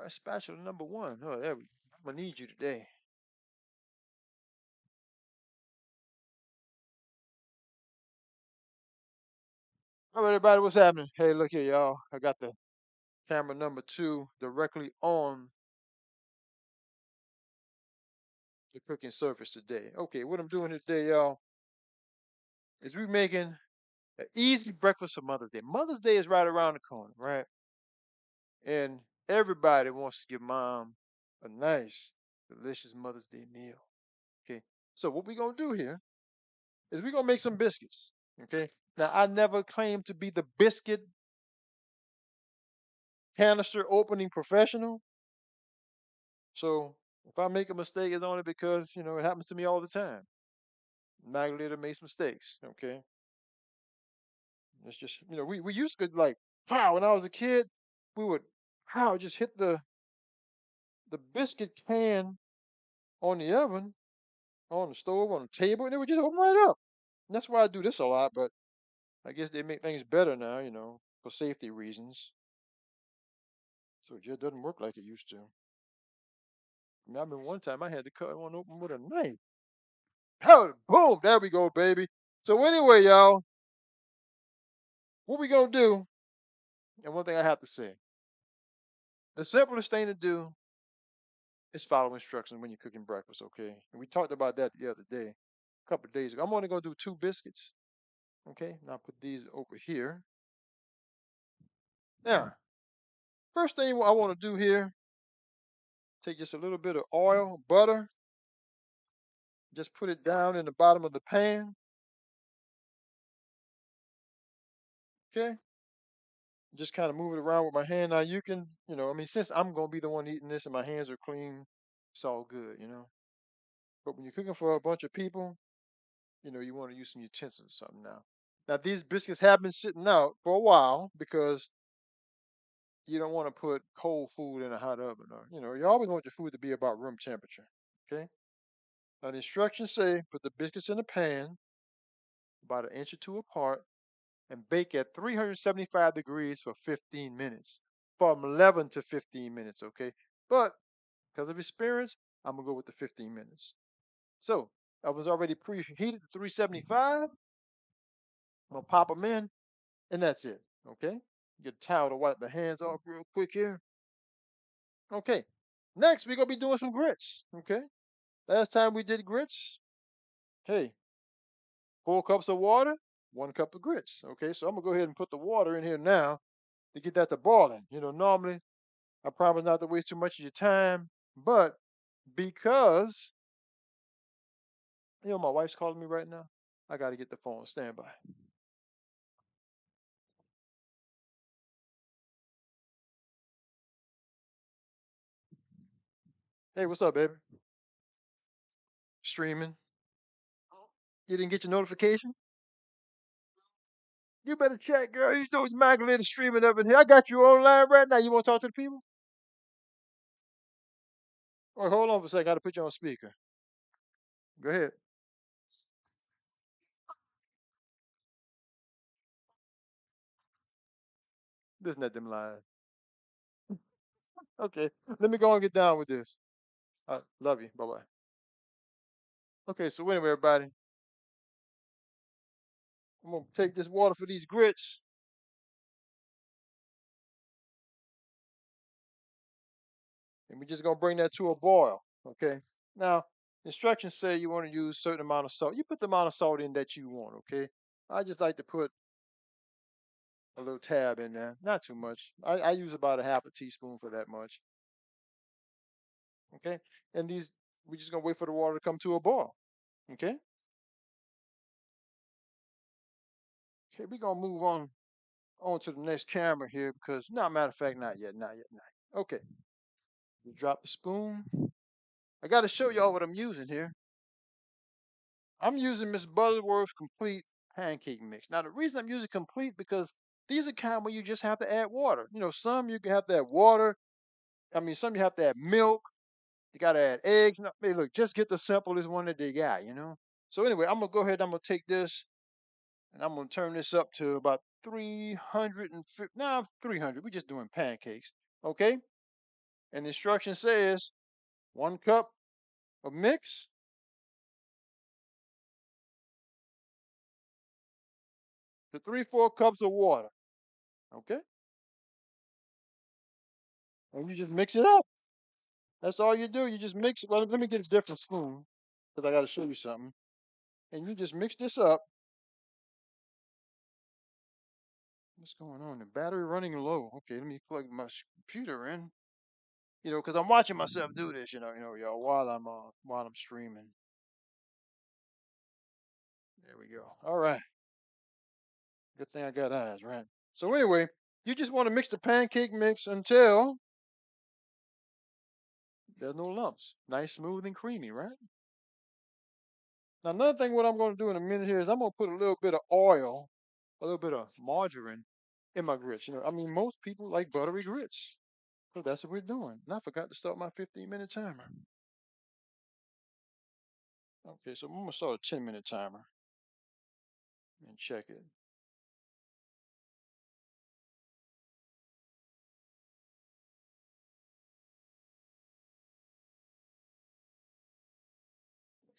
right, spatula number one. Oh, there we go. I'm gonna need you today. All right, everybody, what's happening? Hey, look here, y'all. I got the camera number two directly on the cooking surface today. Okay, what I'm doing today, y'all, is we making an easy breakfast for Mother's Day. Mother's Day is right around the corner, right? And everybody wants to give mom a nice, delicious Mother's Day meal. Okay, so what we gonna do here is we gonna make some biscuits. Okay, now I never claimed to be the biscuit canister opening professional. So if I make a mistake, it's only because it happens to me all the time. Magdalena makes mistakes. Okay, it's just we used to like pow when I was a kid, we would pow just hit the biscuit can on the oven, on the stove, on the table, and it would just open right up. And that's why I do this a lot. But I guess they make things better now, for safety reasons. So it just doesn't work like it used to. I mean, I remember one time I had to cut one open with a knife. Oh, boom! There we go, baby. So anyway, y'all, what we gonna do? And one thing I have to say, the simplest thing to do is follow instructions when you're cooking breakfast. Okay, and we talked about that the other day, a couple of days ago. I'm only gonna do two biscuits. Okay, now put these over here. Now, first thing I want to do here, take just a little bit of oil, butter, just put it down in the bottom of the pan. Okay, just kind of move it around with my hand. Now you can, I mean, since I'm gonna be the one eating this and my hands are clean, it's all good. But when you're cooking for a bunch of people, you want to use some utensils or something now. Now these biscuits have been sitting out for a while because you don't want to put cold food in a hot oven, or you always want your food to be about room temperature. Okay. Now the instructions say put the biscuits in a pan about an inch or two apart and bake at 375 degrees for 15 minutes, from 11 to 15 minutes. Okay. But because of experience, I'm gonna go with the 15 minutes. So I was already preheated to 375. I'm gonna pop them in, and that's it. Okay. Get a towel to wipe the hands off real quick here. Okay. Next, we're gonna be doing some grits. Okay. Last time we did grits, hey, 4 cups of water, 1 cup of grits. Okay, so I'm gonna go ahead and put the water in here now to get that to boiling. Normally I promise not to waste too much of your time, but because my wife's calling me right now, I gotta get the phone on standby. Hey, what's up, baby? Streaming. You didn't get your notification? You better check, girl. You know Magdalena streaming up in here. I got you online right now. You want to talk to the people? Or hold on for a second. I gotta put you on speaker. Go ahead. Listen at them lies. Okay, let me go and get down with this. Love you. Bye bye. Okay, so anyway, everybody, I'm gonna take this water for these grits, and we're just gonna bring that to a boil. Okay. Now, instructions say you want to use a certain amount of salt. You put the amount of salt in that you want. Okay. I just like to put a little tab in there, not too much. I use about a half a teaspoon for that much. Okay. And these, we're just gonna wait for the water to come to a boil. Okay. Okay, we're gonna move on to the next camera here because, no, matter of fact, not yet, not yet, not yet. Okay. You drop the spoon. I got to show y'all what I'm using here. I'm using Miss Butterworth's complete pancake mix. Now, the reason I'm using complete because these are kind where you just have to add water. Some you can have to add water. I mean, some you have to add milk. You got to add eggs. No, hey, look, just get the simplest one that they got. So anyway, I'm gonna go ahead. I'm gonna take this and I'm gonna turn this up to about 350. Now 300. We're just doing pancakes, okay? And the instruction says 1 cup of mix to 3-4 cups of water. Okay? And you just mix it up. That's all you do. You just mix it. Well, let me get a different spoon because I got to show you something. And you just mix this up. What's going on? The battery running low. Okay, let me plug my computer in. Because I'm watching myself do this. Y'all, while I'm streaming. There we go. All right. Good thing I got eyes, right? So anyway, you just want to mix the pancake mix until there's no lumps. Nice, smooth, and creamy, right? Now, another thing, what I'm going to do in a minute here is I'm going to put a little bit of oil, a little bit of margarine in my grits. I mean, most people like buttery grits. So that's what we're doing. And I forgot to start my 15-minute timer. Okay, so I'm going to start a 10-minute timer and check it.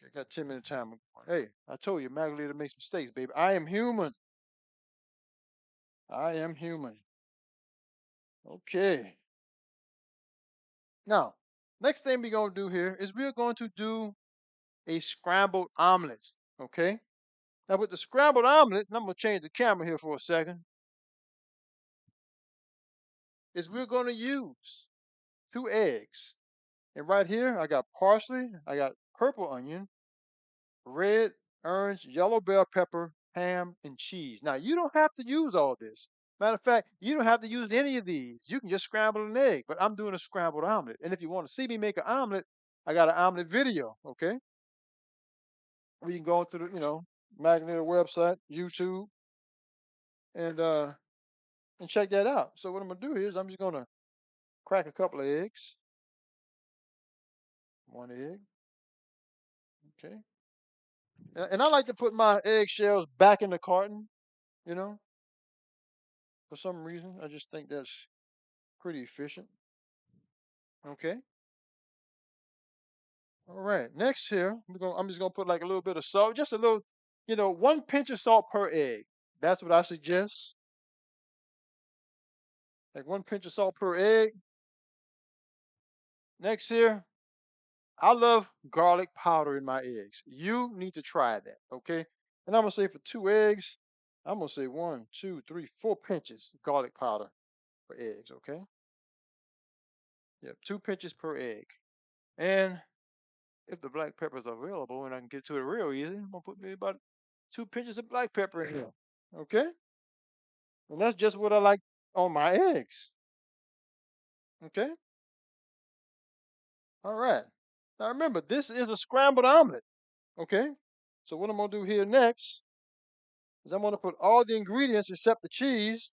Okay, I got 10-minute timer. Hey, I told you, Magdalena makes mistakes, baby. I am human. I am human. Okay. Now, next thing we're going to do here is we're going to do a scrambled omelet. Okay. Now, with the scrambled omelet, and I'm going to change the camera here for a second, is we're going to use 2 eggs. And right here, I got parsley, I got purple onion, red, orange, yellow bell pepper, ham, and cheese. Now, you don't have to use all this. Matter of fact, you don't have to use any of these. You can just scramble an egg, but I'm doing a scrambled omelet. And if you want to see me make an omelet, I got an omelet video, okay? We can go to the, Magnet website, YouTube, and uh and check that out. So what I'm gonna do here is I'm just gonna crack a couple of eggs. 1 egg, okay. And I like to put my eggshells back in the carton, you know, for some reason. I just think that's pretty efficient. Okay. All right. Next here, I'm just gonna put like a little bit of salt, just a little, 1 pinch of salt per egg. That's what I suggest. Like 1 pinch of salt per egg. Next here, I love garlic powder in my eggs. You need to try that, okay? And I'm gonna say for 2 eggs, I'm gonna say 1, 2, 3, 4 pinches garlic powder for eggs, okay? Yep, 2 pinches per egg. And if the black pepper is available and I can get to it real easy, I'm gonna put maybe about 2 pinches of black pepper in here, okay? And that's just what I like on my eggs, okay? All right. Now remember, this is a scrambled omelet, okay? So what I'm gonna do here next is I'm gonna put all the ingredients except the cheese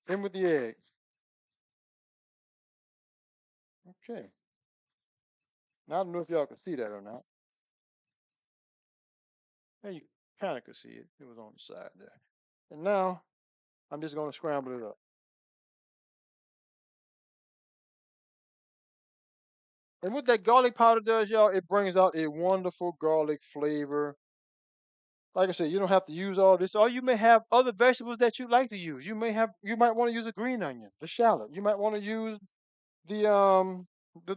in with the egg. Okay. Now I don't know if y'all can see that or not. Yeah, you kind of could see it. It was on the side there. And now I'm just gonna scramble it up. And what that garlic powder does, y'all, it brings out a wonderful garlic flavor. Like I said, you don't have to use all this, or you may have other vegetables that you like to use. You might want to use a green onion, the shallot. You might want to use the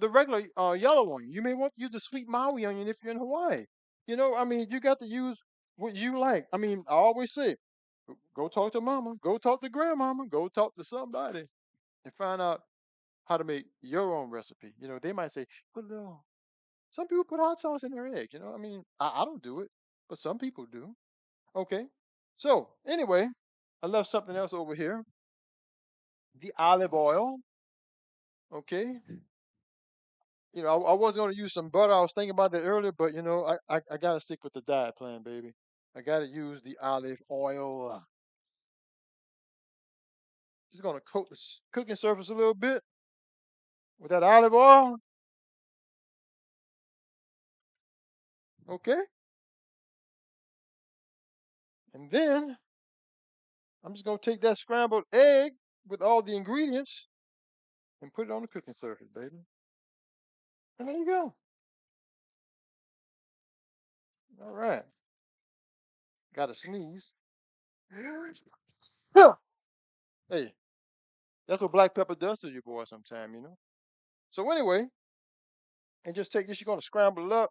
regular yellow one. You may want to use the sweet Maui onion if you're in Hawaii. I mean, you got to use what you like. I mean, I always say, go talk to mama, go talk to grandmama, go talk to somebody and find out how to make your own recipe. They might say, put a little. Some people put hot sauce in their eggs. I mean, I don't do it, but some people do. Okay. So anyway, I left something else over here. The olive oil. Okay. I was going to use some butter. I was thinking about that earlier, but I got to stick with the diet plan, baby. I got to use the olive oil. Just going to coat the cooking surface a little bit with that olive oil. Okay. And then I'm just gonna take that scrambled egg with all the ingredients and put it on the cooking surface, baby. And there you go. All right. Got to sneeze. Yeah. Hey, that's what black pepper does to you boy sometime, you know. So anyway, and just take this, you're gonna scramble it up.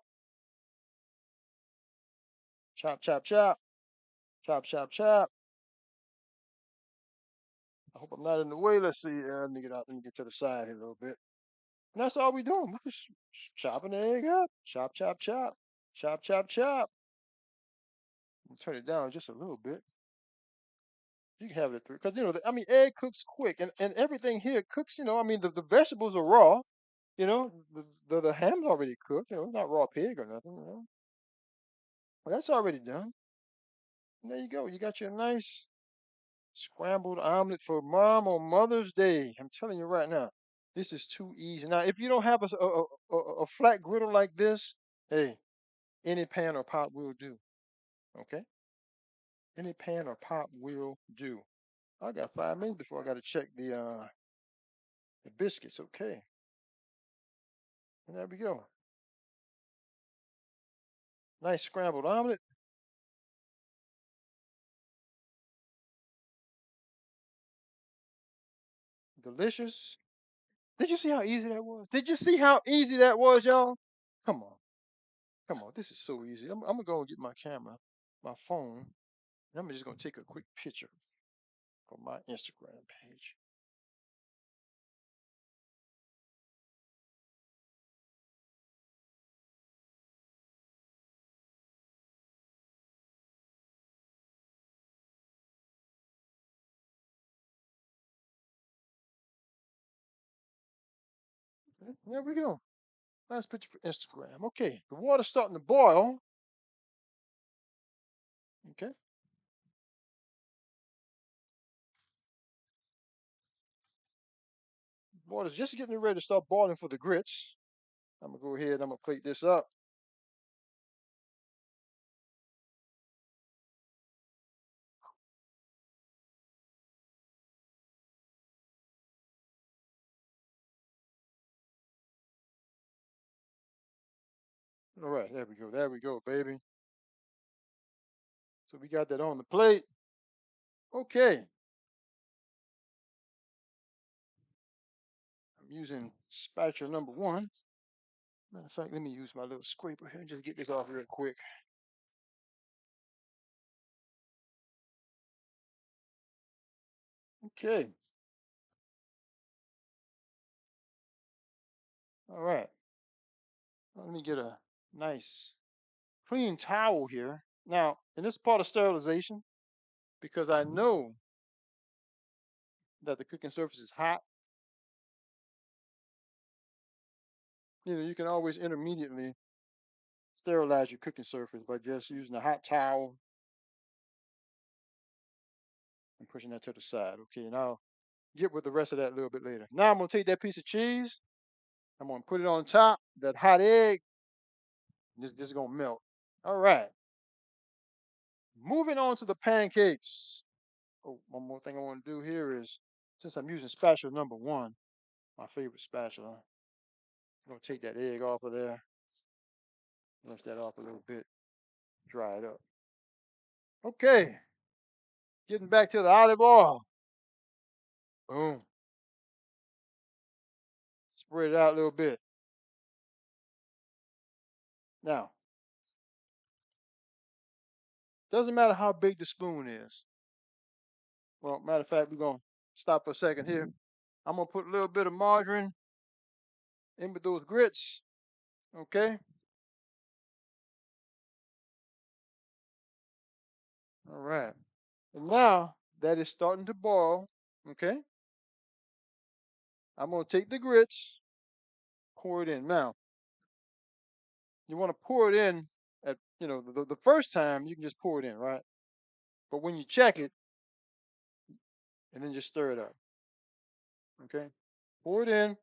Chop, chop, chop. Chop, chop, chop. I hope I'm not in the way. Let's see. Let me get out. Let me get to the side here a little bit. And that's all we're doing. We're just chopping the egg up. Chop, chop, chop. Chop, chop, chop. Turn it down just a little bit. You can have it through. Because, I mean, egg cooks quick. And everything here cooks, I mean, the vegetables are raw. The ham's already cooked. It's not raw pig or nothing. Well, that's already done. And there you go. You got your nice scrambled omelet for mom on Mother's Day. I'm telling you right now, this is too easy. Now, if you don't have a flat griddle like this, hey, any pan or pot will do. Okay? Any pan or pot will do. I got 5 minutes before I got to check the biscuits. Okay. And there we go. Nice scrambled omelet. Delicious. Did you see how easy that was? Did you see how easy that was, y'all? Come on. Come on. This is so easy. I'm going to go and get my camera, my phone, and I'm just going to take a quick picture for my Instagram page. Okay, there we go. Nice picture for Instagram. Okay. The water's starting to boil. Okay. Water's just getting ready to start boiling for the grits. I'm going to go ahead. I'm going to plate this up. All right. There we go. There we go, baby. So we got that on the plate. Okay. I'm using spatula number one. Matter of fact, let me use my little scraper here and just get this off real quick. Okay. All right. Let me get a nice clean towel here. Now, and this is part of sterilization because I know that the cooking surface is hot. You can always intermediately sterilize your cooking surface by just using a hot towel and pushing that to the side. Okay, and I'll get with the rest of that a little bit later. Now I'm gonna take that piece of cheese. I'm gonna put it on top, that hot egg. This is gonna melt. All right. Moving on to the pancakes. Oh, one more thing I want to do here is, since I'm using spatula number one, my favorite spatula, I'm gonna take that egg off of there, rinse that off a little bit, dry it up. Okay, getting back to the olive oil. Boom. Spread it out a little bit. Now, doesn't matter how big the spoon is. Well, matter of fact, we're gonna stop for a second here. I'm gonna put a little bit of margarine in with those grits. Okay. All right. And now that is starting to boil. Okay. I'm gonna take the grits, pour it in. Now, you want to pour it in at, the first time you can just pour it in, right? But when you check it, and then just stir it up. Okay. Pour it in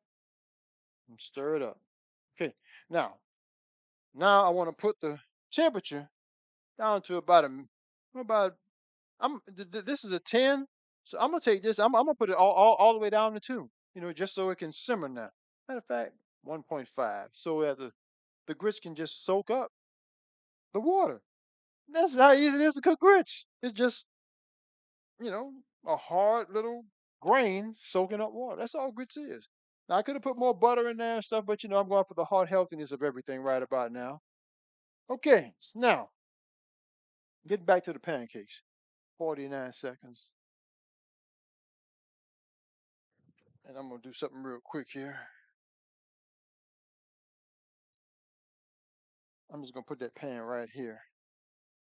and stir it up. Okay. Now I want to put the temperature down to about This is a 10, so I'm gonna take this. I'm gonna put it all the way down to 2. Just so it can simmer now. Matter of fact, 1.5, so that the grits can just soak up the water. That's how easy it is to cook grits. It's just you know a hard little grain soaking up water. That's all grits is. Now I could have put more butter in there and stuff, but I'm going for the heart healthiness of everything right about now. Okay, so now getting back to the pancakes. 49 seconds, and I'm gonna do something real quick here. I'm just gonna put that pan right here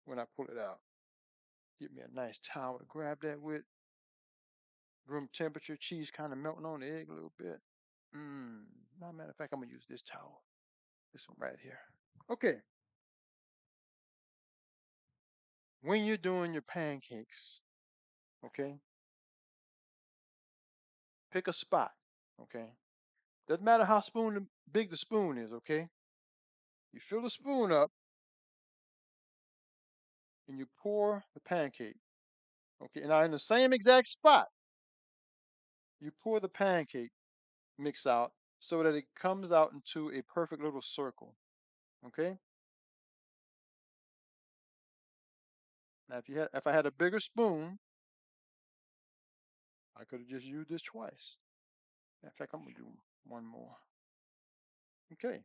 when I pull it out. Get me a nice towel to grab that with. Room temperature, cheese kind of melting on the egg a little bit. No, matter of fact, I'm gonna use this towel. This one right here. Okay, when you're doing your pancakes, okay, pick a spot, okay. Doesn't matter how big the spoon is, okay. You fill the spoon up and you pour the pancake, okay. Now in the same exact spot, you pour the pancake mix out so that it comes out into a perfect little circle, okay. Now if I had a bigger spoon, I could have just used this twice. In fact, I'm gonna do one more. Okay.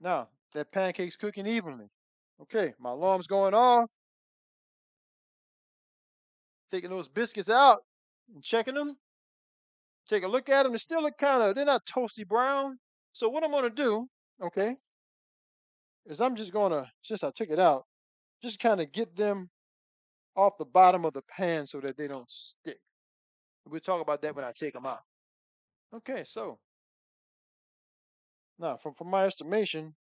Now that pancake's cooking evenly. Okay, my alarm's going off. Taking those biscuits out and checking them. Take a look at them. They still look they're not toasty brown. So what I'm gonna do, okay, is I'm just gonna, since I took it out, just kind of get them off the bottom of the pan so that they don't stick. We'll talk about that when I take them out. Okay, so now from my estimation,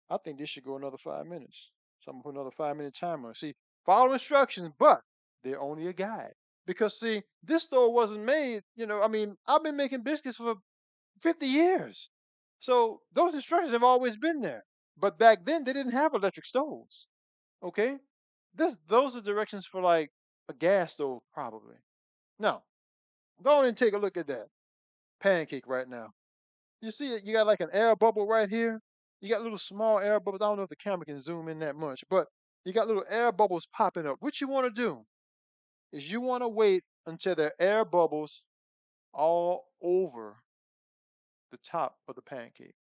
I think this should go another 5 minutes. So I'm gonna put another 5 minute timer. See, follow instructions, but they're only a guide. Because see, this store wasn't made, I mean, I've been making biscuits for 50 years. So those instructions have always been there. But back then they didn't have electric stoves. Okay? Those are directions for like a gas stove, probably. Now, go on and take a look at that pancake right now. You see it, you got like an air bubble right here. You got little small air bubbles. I don't know if the camera can zoom in that much, but you got little air bubbles popping up. What you want to do is you want to wait until there are air bubbles all over the top of the pancake.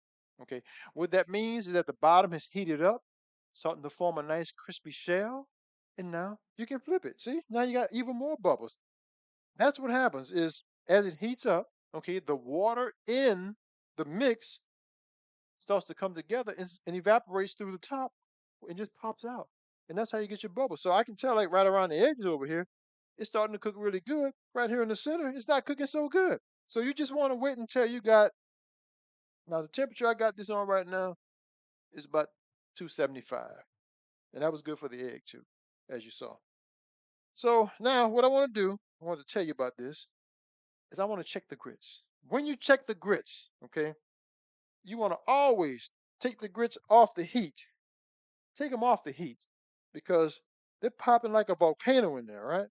Okay. What that means is that the bottom has heated up, starting to form a nice crispy shell. And now you can flip it. See, now you got even more bubbles. That's what happens is as it heats up, okay, the water in the mix starts to come together and evaporates through the top and just pops out. And that's how you get your bubbles. So I can tell like right around the edges over here, it's starting to cook really good. Right here in the center, it's not cooking so good. So you just want to wait until you got, now the temperature I got this on right now is about 275. And that was good for the egg too, as you saw. So now what I want to do, I want to tell you about this, is I want to check the grits. When you check the grits, okay, you want to always take the grits off the heat. Take them off the heat because they're popping like a volcano in there, right?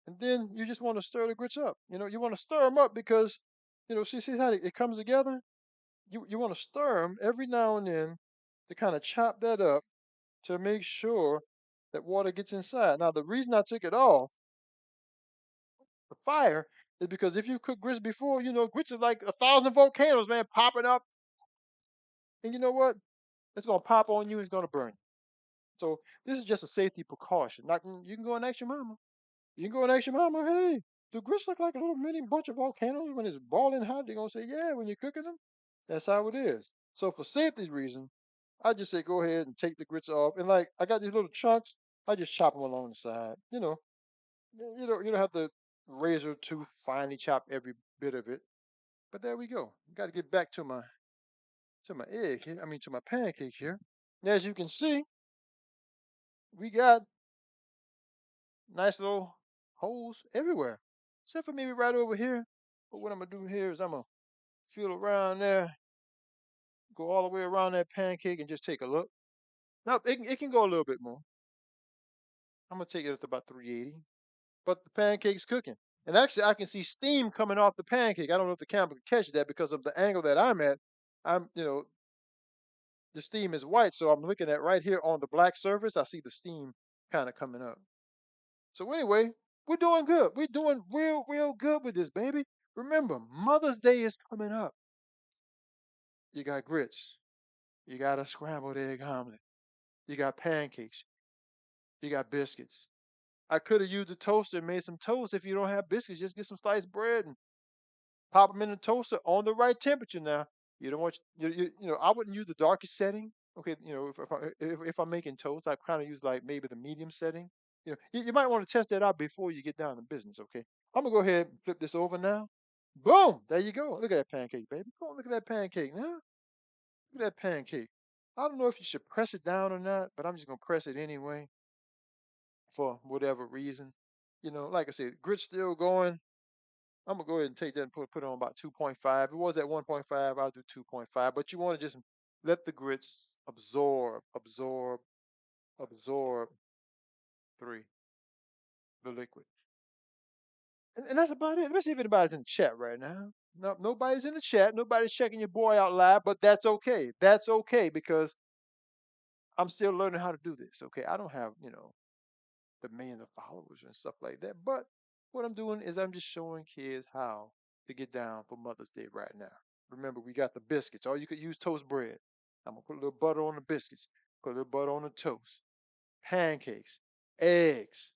And then you just want to stir the grits up. You want to stir them up because, see how it comes together? You want to stir them every now and then to kind of chop that up to make sure that water gets inside. Now, the reason I took it off the fire is because if you cook grits before, grits is like 1,000 volcanoes, man, popping up. And you know what? It's going to pop on you. It's going to burn you. So this is just a safety precaution. Like you can go and ask your mama. You can go and ask your mama, hey, do grits look like a little mini bunch of volcanoes when it's boiling hot? They're gonna say, yeah, when you're cooking them. That's how it is. So for safety reason, I just say go ahead and take the grits off. And like I got these little chunks, I just chop them along the side. You don't have to razor tooth finely chop every bit of it. But there we go. Got to get back to my egg here. I mean to my pancake here. And as you can see, we got nice little holes everywhere, except for maybe right over here. But what I'm gonna do here is I'm gonna feel around there, go all the way around that pancake, and just take a look. Now it can go a little bit more. I'm gonna take it up to about 380. But the pancake's cooking. And actually, I can see steam coming off the pancake. I don't know if the camera can catch that because of the angle that I'm at. The steam is white, so I'm looking at right here on the black surface. I see the steam kind of coming up. So anyway, we're doing good. We're doing real, real good with this, baby. Remember, Mother's Day is coming up. You got grits. You got a scrambled egg omelet. You got pancakes. You got biscuits. I could have used a toaster and made some toast. If you don't have biscuits, just get some sliced bread and pop them in the toaster on the right temperature. Now, you don't want I wouldn't use the darkest setting. Okay, if I'm making toast, I kind of use like maybe the medium setting. You might want to test that out before you get down to business. Okay, I'm gonna go ahead and flip this over now. Boom, there you go. Look at that pancake, baby. Go on, look at that pancake now. Look at that pancake. I don't know if you should press it down or not, but I'm just gonna press it anyway for whatever reason. Like I said, grit's still going. I'm gonna go ahead and take that and put it on about 2.5. It was at 1.5. I'll do 2.5. But you want to just let the grits absorb three the liquid, and that's about it. Let me see if anybody's in the chat right now. No, nobody's in the chat. Nobody's checking your boy out live, but that's okay. That's okay because I'm still learning how to do this. Okay, I don't have the millions of followers and stuff like that. But what I'm doing is I'm just showing kids how to get down for Mother's Day right now. Remember, we got the biscuits, or you could use toast bread. I'm gonna put a little butter on the biscuits, put a little butter on the toast, pancakes, eggs.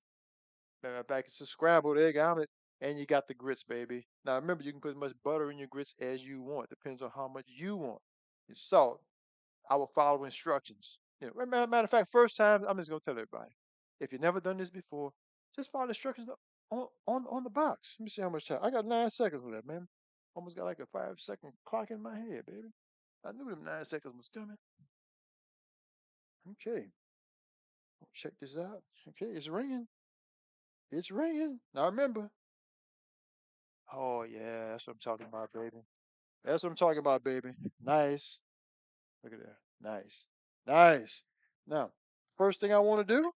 Back it's a scrambled egg omelet, and you got the grits, baby. Now remember, you can put as much butter in your grits as you want. Depends on how much you want. Your salt, I will follow instructions. Matter of fact, first time I'm just gonna tell everybody. If you've never done this before, just follow the instructions on the box. Let me see how much time. I got 9 seconds left, man. Almost got like a 5-second clock in my head, baby. I knew them 9 seconds was coming. Okay, check this out. Okay, it's ringing. It's ringing. Now remember. Oh yeah, that's what I'm talking about, baby. That's what I'm talking about, baby. Nice. Look at that. Nice. Nice. Now, first thing I want to do,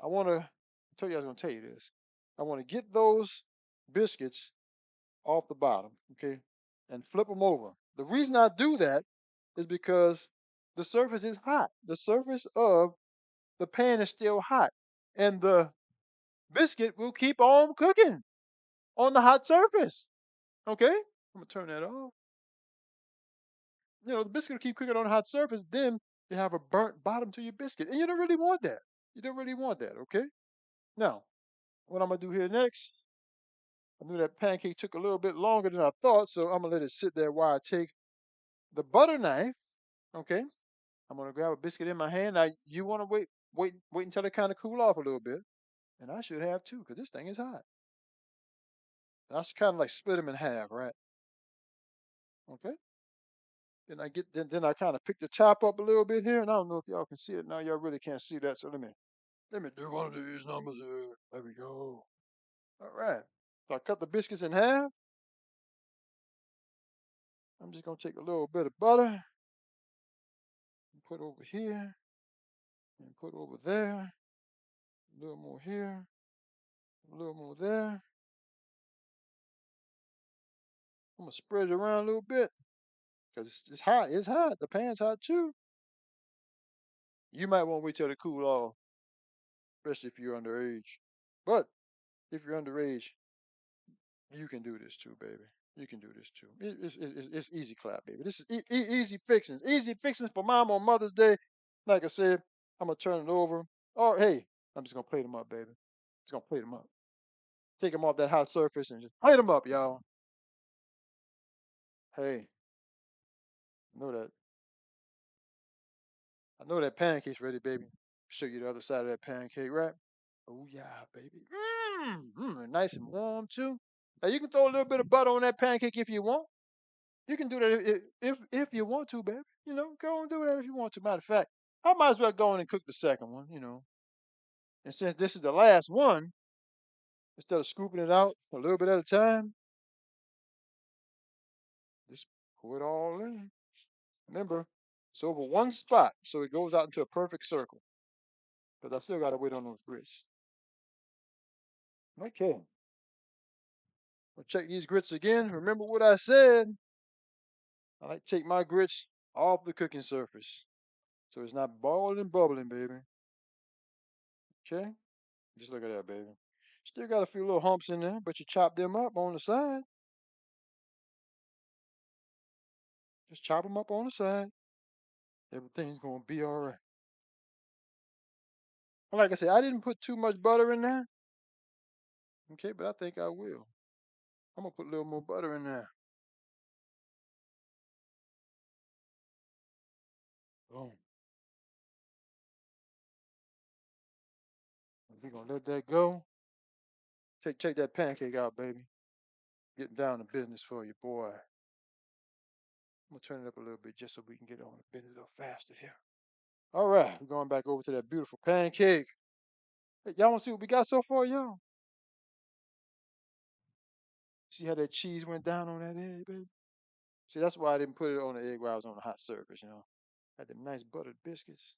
I want to tell you I was going to tell you this. I want to get those biscuits off the bottom, okay, and flip them over. The reason I do that is because the surface is hot. The surface of the pan is still hot, and the biscuit will keep on cooking on the hot surface. Okay, I'm gonna turn that off. The biscuit will keep cooking on a hot surface. Then you have a burnt bottom to your biscuit, and you don't really want that. You don't really want that. Okay. Now, what I'm gonna do here next? I knew that pancake took a little bit longer than I thought, so I'm gonna let it sit there while I take the butter knife. Okay, I'm gonna grab a biscuit in my hand. Now you want to wait until it kind of cool off a little bit, and I should have too, because this thing is hot. I should kind of like split them in half, right? Okay. Then I kind of pick the top up a little bit here, and I don't know if y'all can see it now. Y'all really can't see that, so let me do one of these numbers here. There we go. All right. So I cut the biscuits in half. I'm just gonna take a little bit of butter and put over here and put over there. A little more here, a little more there. I'm gonna spread it around a little bit because it's hot. It's hot. The pan's hot too. You might want to wait till it cool off, especially if you're underage. But if you're underage, you can do this too, baby. You can do this too. It's easy clap, baby. This is easy fixings. Easy fixings for mom on Mother's Day. Like I said, I'm gonna turn it over. Oh, hey, I'm just gonna plate them up, baby. Just gonna plate them up. Take them off that hot surface and just plate them up, y'all. Hey, I know that. I know that pancake's ready, baby. Show you the other side of that pancake, right? Oh yeah, baby. Nice and warm too. Now you can throw a little bit of butter on that pancake if you want. You can do that if you want to, baby. Go and do that if you want to. Matter of fact, I might as well go in and cook the second one. And since this is the last one, instead of scooping it out a little bit at a time, just pour it all in. Remember, it's over one spot, so it goes out into a perfect circle. because I still gotta wait on those grits. Okay, I'll check these grits again. Remember what I said? I like to take my grits off the cooking surface so it's not boiling and bubbling, baby. Okay, just look at that, baby. Still got a few little humps in there, but you chop them up on the side. Just chop them up on the side. Everything's gonna be all right. Like I said, I didn't put too much butter in there. Okay, but I think I will. I'm gonna put a little more butter in there. Boom. We're gonna let that go. Take that pancake out, baby. Getting down to business for you, boy. I'm gonna turn it up a little bit just so we can get on a bit a little faster here. All right, we're going back over to that beautiful pancake. Hey, y'all wanna see what we got so far, y'all? See how that cheese went down on that egg, baby? See, that's why I didn't put it on the egg while I was on the hot surface, you know. Had them nice buttered biscuits.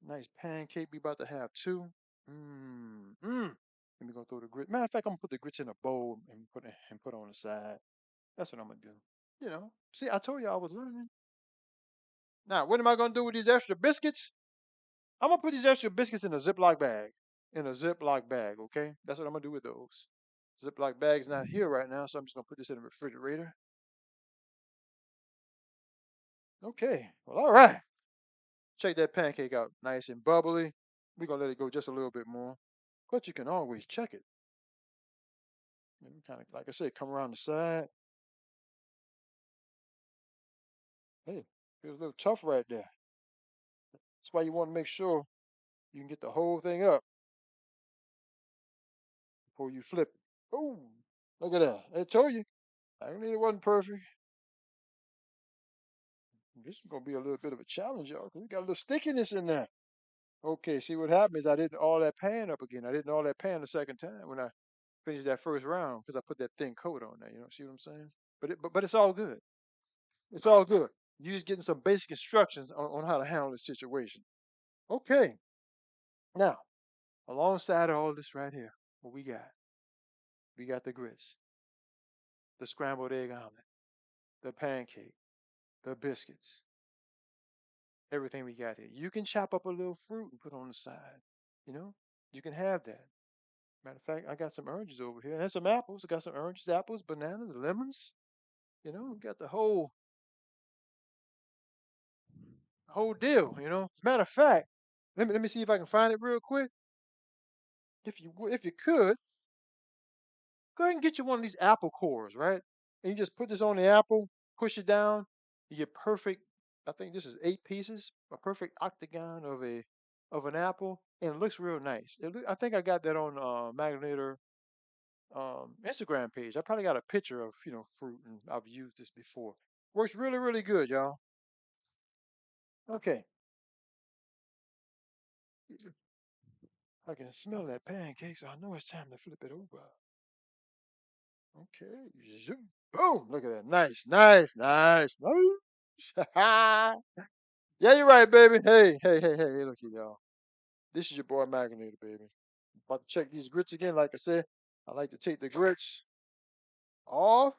Nice pancake we about to have too. Mmm. Let me go throw the grits. Matter of fact, I'm gonna put the grits in a bowl and put on the side. That's what I'm gonna do. You know. See, I told you I was learning. Now, what am I gonna do with these extra biscuits? I'm gonna put these extra biscuits in a Ziploc bag. In a Ziploc bag, okay? That's what I'm gonna do with those. Ziploc bag's not here right now, so I'm just gonna put this in the refrigerator. Okay. Well, all right. Check that pancake out. Nice and bubbly. We're gonna let it go just a little bit more. But you can always check it. And kind of, like I said, come around the side. Hey, feels a little tough right there. That's why you want to make sure you can get the whole thing up before you flip it. Oh, look at that. I told you. I mean, it wasn't perfect. This is going to be a little bit of a challenge, y'all, 'cause we got a little stickiness in there. Okay, see what happened is I didn't all that pan up again. I didn't all that pan the second time when I finished that first round because I put that thin coat on there. You know, see what I'm saying? But it's all good. It's all good. You just getting some basic instructions on how to handle the situation. Okay, now alongside all this right here, what we got? We got the grits, the scrambled egg omelet, the pancake, the biscuits, everything we got here. You can chop up a little fruit and put on the side. You know, you can have that. Matter of fact, I got some oranges over here and some apples. I got some oranges, apples, bananas, lemons. You know, we got the whole deal. You know, as a matter of fact, let me see if I can find it real quick. If you could, go ahead and get you one of these apple cores, right? And you just put this on the apple, push it down, you get perfect. I think this is 8 pieces, a perfect octagon of an apple, and it looks real nice. I think I got that on Magnator Instagram page. I probably got a picture of fruit, and I've used this before. Works really really good, y'all. Okay, I can smell that pancake, so I know it's time to flip it over. Okay, zoom, boom! Look at that, nice, nice, nice, nice. Yeah, you're right, baby. Hey, hey, hey, hey, hey, look here, y'all. This is your boy Magnator, baby. About to check these grits again. Like I said, I like to take the grits off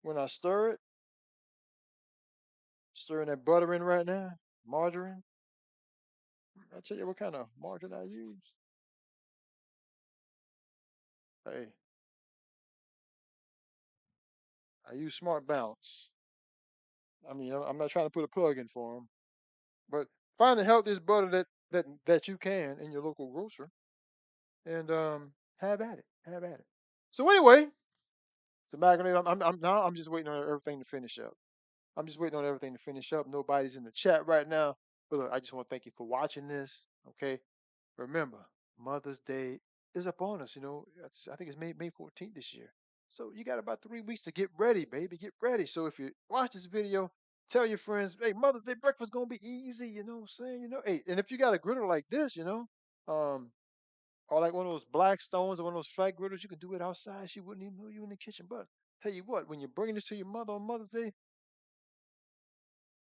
when I stir it. Stirring that butter in right now. Margarine. I'll tell you what kind of margarine I use. Hey, I use Smart Balance. I mean, I'm not trying to put a plug in for them, but find the healthiest butter that you can in your local grocer, and have at it. Have at it. So anyway, so Magnator, I'm just waiting on everything to finish up. I'm just waiting on everything to finish up. Nobody's in the chat right now. But look, I just want to thank you for watching this. Okay. Remember, Mother's Day is upon us. I think it's May 14th this year. So you got about 3 weeks to get ready, baby. Get ready. So if you watch this video, tell your friends, hey, Mother's Day breakfast gonna be easy. You know what I'm saying? Hey, and if you got a griddle like this, um, or like one of those black stones or one of those flat griddles, you can do it outside. She wouldn't even know you in the kitchen. But tell you what, when you're bringing this to your mother on Mother's Day,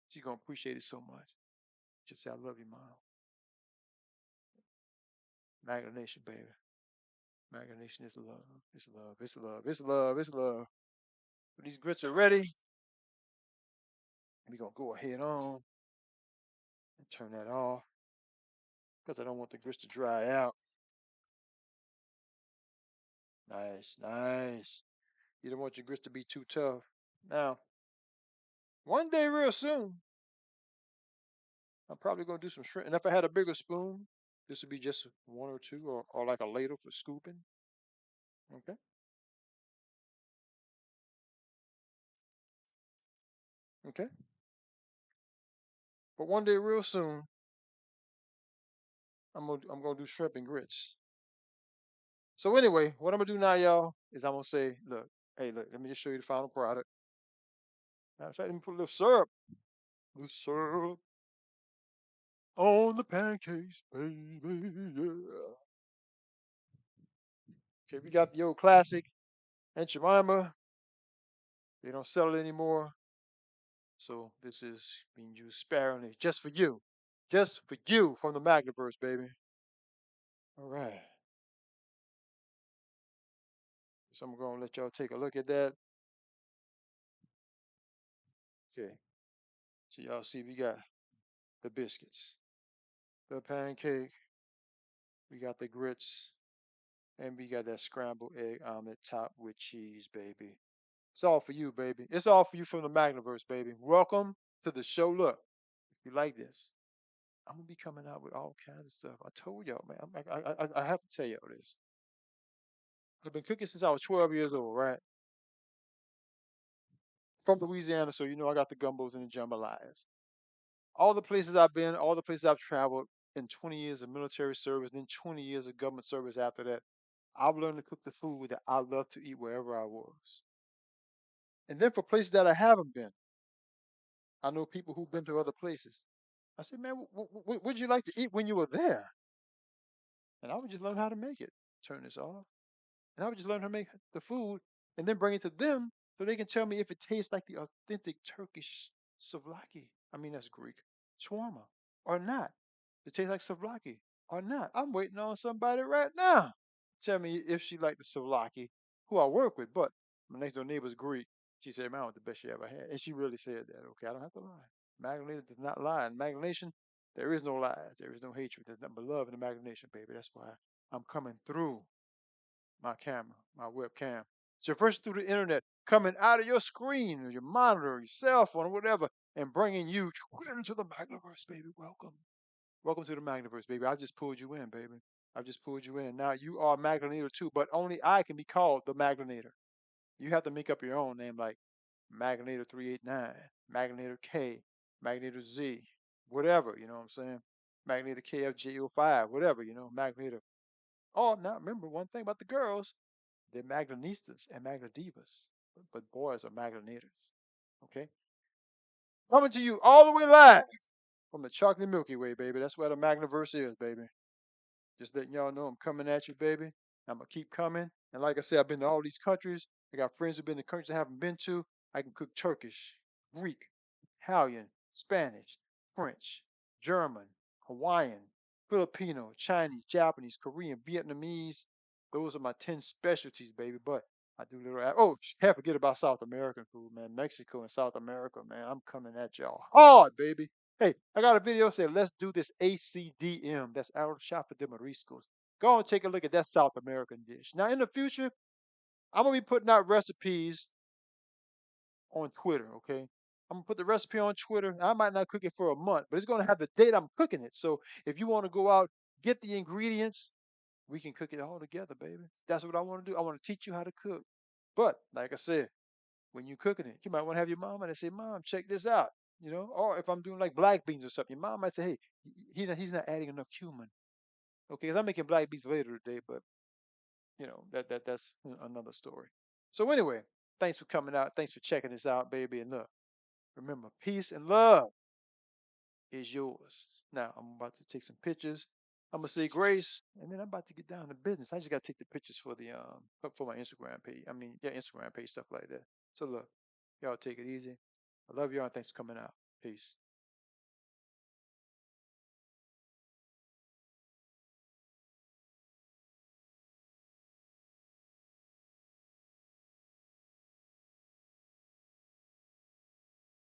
she's gonna appreciate it so much. Just say, I love you, mom. Magnation, baby. Magnation is love. It's love. It's love. It's love. It's love. When these grits are ready, we're gonna go ahead on and turn that off because I don't want the grits to dry out. Nice, nice. You don't want your grits to be too tough. Now, one day real soon, I'm probably gonna do some shrimp. And if I had a bigger spoon, this would be just one or two, or like a ladle for scooping. Okay, okay. But one day real soon, I'm gonna do shrimp and grits. So anyway, what I'm gonna do now, y'all, is I'm gonna say, look, hey, look, let me just show you the final product. Matter of fact, let me put a little syrup on the pancakes, baby. Yeah. Okay, we got the old classic Aunt Jemima. They don't sell it anymore, so this is being used sparingly, just for you from the Magnaverse, baby. All right, so I'm gonna let y'all take a look at that. Okay, so y'all see we got the biscuits, the pancake, we got the grits, and we got that scrambled egg omelet topped with cheese, baby. It's all for you, baby. It's all for you from the Magnaverse, baby. Welcome to the show. Look, if you like this, I'm gonna be coming out with all kinds of stuff. I told y'all, man. I have to tell y'all this. I've been cooking since I was 12 years old, right? From Louisiana, so you know I got the gumbos and the jambalayas. All the places I've been, all the places I've traveled in 20 years of military service, then 20 years of government service after that, I've learned to cook the food that I love to eat wherever I was. And then for places that I haven't been, I know people who've been to other places. I said, man, what would you like to eat when you were there? And I would just learn how to make it. Turn this off. And I would just learn how to make the food and then bring it to them so they can tell me if it tastes like the authentic Turkish souvlaki. I mean, that's Greek. Shawarma or not. It tastes like souvlaki or not. I'm waiting on somebody right now. Tell me if she liked the souvlaki, who I work with, but my next door neighbor's Greek. She said, man, I want the best she ever had. And she really said that. Okay, I don't have to lie. Magdalena does not lie. In Magnation, there is no lies. There is no hatred. There's nothing but love in the Magnation, baby. That's why I'm coming through my camera, my webcam. Traversing through the internet, coming out of your screen or your monitor, or your cell phone, or whatever, and bringing you into the Magniverse, baby. Welcome. Welcome to the Magniverse, baby. I just pulled you in, baby. I've just pulled you in, and now you are Magninator too, but only I can be called the Magninator. You have to make up your own name like Magninator 389, Magninator K, Magninator Z, whatever, you know what I'm saying? Magninator KFJ05, whatever, Magninator. Oh, now remember one thing about the girls, they're Magnanistas and Magnadivas, but boys are Magninators. Okay? Coming to you all the way live from the Chocolate Milky Way, baby. That's where the Magnaverse is, baby. Just letting y'all know I'm coming at you, baby. I'm gonna keep coming. And like I said, I've been to all these countries. I got friends who've been to countries I haven't been to. I can cook Turkish, Greek, Italian, Spanish, French, German, Hawaiian, Filipino, Chinese, Japanese, Korean, Vietnamese. Those are my 10 specialties, baby. But I do little. Oh, can't forget about South American food, man. Mexico and South America, man. I'm coming at y'all hard, baby. Hey, I got a video saying let's do this ACDM. That's Arrow Shop de Mariscos. Go and take a look at that South American dish. Now, in the future, I'm gonna be putting out recipes on Twitter. Okay, I'm gonna put the recipe on Twitter. I might not cook it for a month, but it's gonna have the date I'm cooking it. So if you want to go out, get the ingredients, we can cook it all together, baby. That's what I want to do. I want to teach you how to cook. But like I said, when you're cooking it, you might want to have your mom and say, "Mom, check this out." Or if I'm doing like black beans or something, your mom might say, "Hey, he's not adding enough cumin." Okay, because I'm making black beans later today, but that's another story. So anyway, thanks for coming out. Thanks for checking this out, baby. And look, remember, peace and love is yours. Now I'm about to take some pictures. I'm gonna say grace, and then I'm about to get down to business. I just gotta take the pictures for the for my Instagram page. I mean, yeah, Instagram page stuff like that. So look, y'all take it easy. I love y'all, and thanks for coming out. Peace.